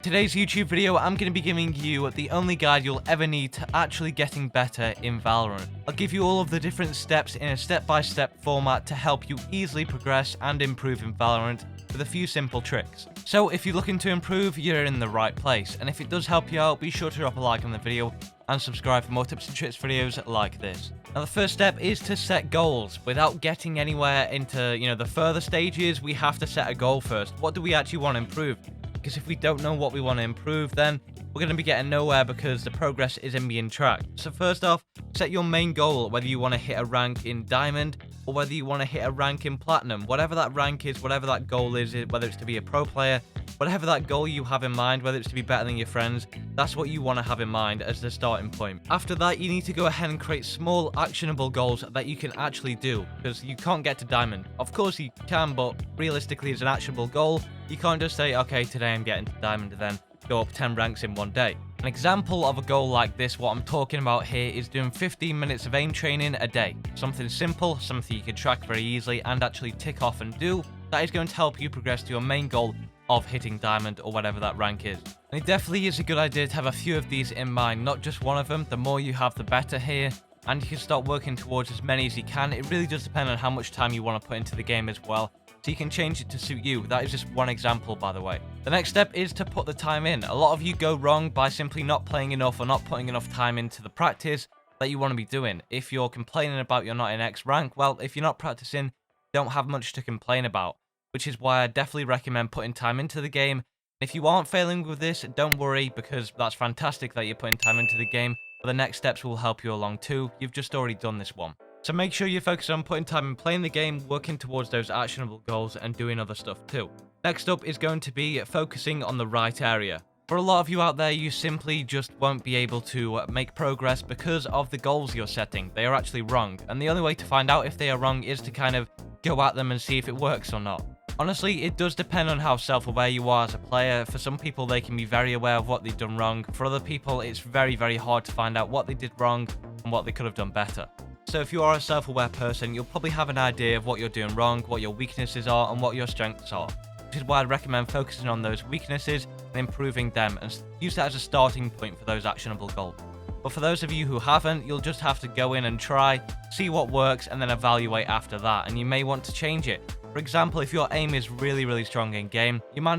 Today's YouTube video, I'm going to be giving you the only guide you'll ever need to actually getting better in Valorant. I'll give you all of the different steps in a step-by-step format to help you easily progress and improve in Valorant with a few simple tricks. So if you're looking to improve, you're in the right place, and if it does help you out, be sure to drop a like on the video and subscribe for more tips and tricks videos like this. Now the first step is to set goals. Without getting anywhere into, the further stages, we have to set a goal first. What do we actually want to improve? Because if we don't know what we want to improve, then we're going to be getting nowhere because the progress isn't being tracked. So first off, set your main goal, whether you want to hit a rank in Diamond or whether you want to hit a rank in Platinum. Whatever that rank is, whatever that goal is, whether it's to be a pro player, whatever that goal you have in mind, whether it's to be better than your friends, that's what you want to have in mind as the starting point. After that, you need to go ahead and create small, actionable goals that you can actually do, because you can't get to Diamond. Of course you can, but realistically, as an actionable goal, you can't just say, okay, today I'm getting to Diamond and then go up 10 ranks in one day. An example of a goal like this, what I'm talking about here, is doing 15 minutes of aim training a day. Something simple, something you can track very easily and actually tick off and do. That is going to help you progress to your main goal of hitting Diamond or whatever that rank is. And it definitely is a good idea to have a few of these in mind, not just one of them. The more you have, the better here, and you can start working towards as many as you can. It really does depend on how much time you want to put into the game as well, so you can change it to suit you. That is just one example, by the way. The next step is to put the time in. A lot of you go wrong by simply not playing enough or not putting enough time into the practice that you want to be doing. If you're complaining about you're not in X rank, well, if you're not practicing, you don't have much to complain about, which is why I definitely recommend putting time into the game. If you aren't failing with this, don't worry, because that's fantastic that you're putting time into the game, but the next steps will help you along too. You've just already done this one. So make sure you focus on putting time in playing the game, working towards those actionable goals, and doing other stuff too. Next up is going to be focusing on the right area. For a lot of you out there, you simply just won't be able to make progress because of the goals you're setting. They are actually wrong, and the only way to find out if they are wrong is to kind of go at them and see if it works or not. Honestly, it does depend on how self-aware you are as a player. For some people, they can be very aware of what they've done wrong. For other people, it's very, very hard to find out what they did wrong and what they could have done better. So if you are a self-aware person, you'll probably have an idea of what you're doing wrong, what your weaknesses are, and what your strengths are, which is why I'd recommend focusing on those weaknesses and improving them, and use that as a starting point for those actionable goals. But for those of you who haven't, you'll just have to go in and try, see what works, and then evaluate after that, and you may want to change it. For example, if your aim is really, really strong in game, you might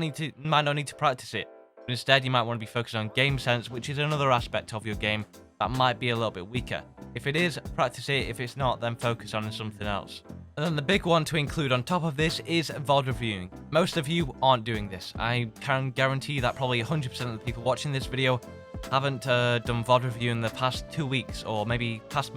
not need to practice it, but instead you might want to be focused on game sense, which is another aspect of your game that might be a little bit weaker. If it is, practice it. If it's not, then focus on something else. And then the big one to include on top of this is VOD reviewing. Most of you aren't doing this. I can guarantee that probably 100% of the people watching this video haven't done VOD review in the past 2 weeks, or maybe past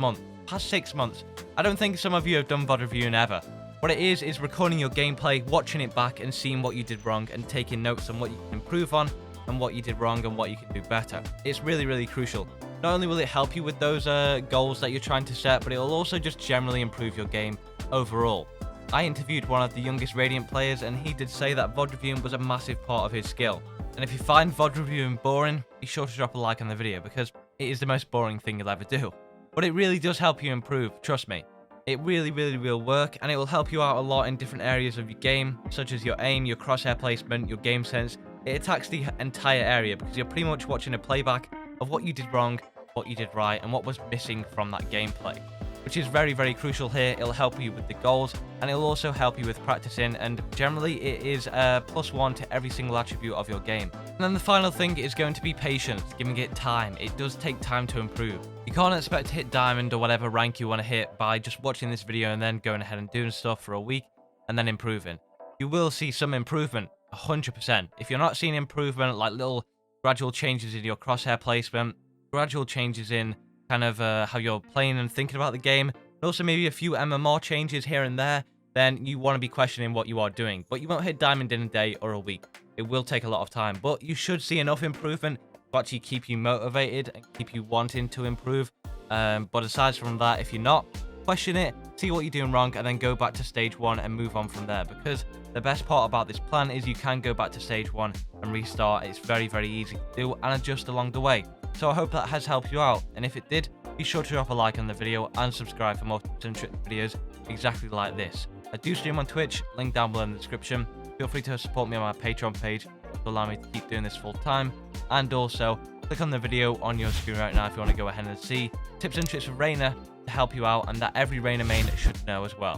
6 months. I don't think some of you have done VOD reviewing ever. What it is recording your gameplay, watching it back and seeing what you did wrong and taking notes on what you can improve on and what you did wrong and what you can do better. It's really, really crucial. Not only will it help you with those goals that you're trying to set, but it will also just generally improve your game overall. I interviewed one of the youngest Radiant players, and he did say that VOD reviewing was a massive part of his skill. And if you find VOD reviewing boring, be sure to drop a like on the video, because it is the most boring thing you'll ever do. But it really does help you improve, trust me. It really, really will work, and it will help you out a lot in different areas of your game, such as your aim, your crosshair placement, your game sense. It attacks the entire area, because you're pretty much watching a playback of what you did wrong, what you did right, and what was missing from that gameplay, which is very, very crucial here. It'll help you with the goals, and it'll also help you with practicing, and generally it is a +1 to every single attribute of your game. And then the final thing is going to be patience, giving it time. It does take time to improve. You can't expect to hit Diamond or whatever rank you want to hit by just watching this video and then going ahead and doing stuff for a week and then improving. You will see some improvement, 100%. If you're not seeing improvement, like little gradual changes in your crosshair placement, gradual changes in kind of how you're playing and thinking about the game, and also maybe a few MMR changes here and there, then you want to be questioning what you are doing. But you won't hit Diamond in a day or a week. It will take a lot of time, but you should see enough improvement to actually keep you motivated and keep you wanting to improve. But aside from that, if you're not, question it, see what you're doing wrong, and then go back to stage 1 and move on from there, because the best part about this plan is you can go back to stage 1 and restart. It's very, very easy to do and adjust along the way. So I hope that has helped you out, and if it did, be sure to drop a like on the video and subscribe for more tips and tricks videos exactly like this. I do stream on Twitch, link down below in the description. Feel free to support me on my Patreon page, to allow me to keep doing this full time. And also, click on the video on your screen right now if you want to go ahead and see tips and tricks for Reyna to help you out, and that every Reyna main should know as well.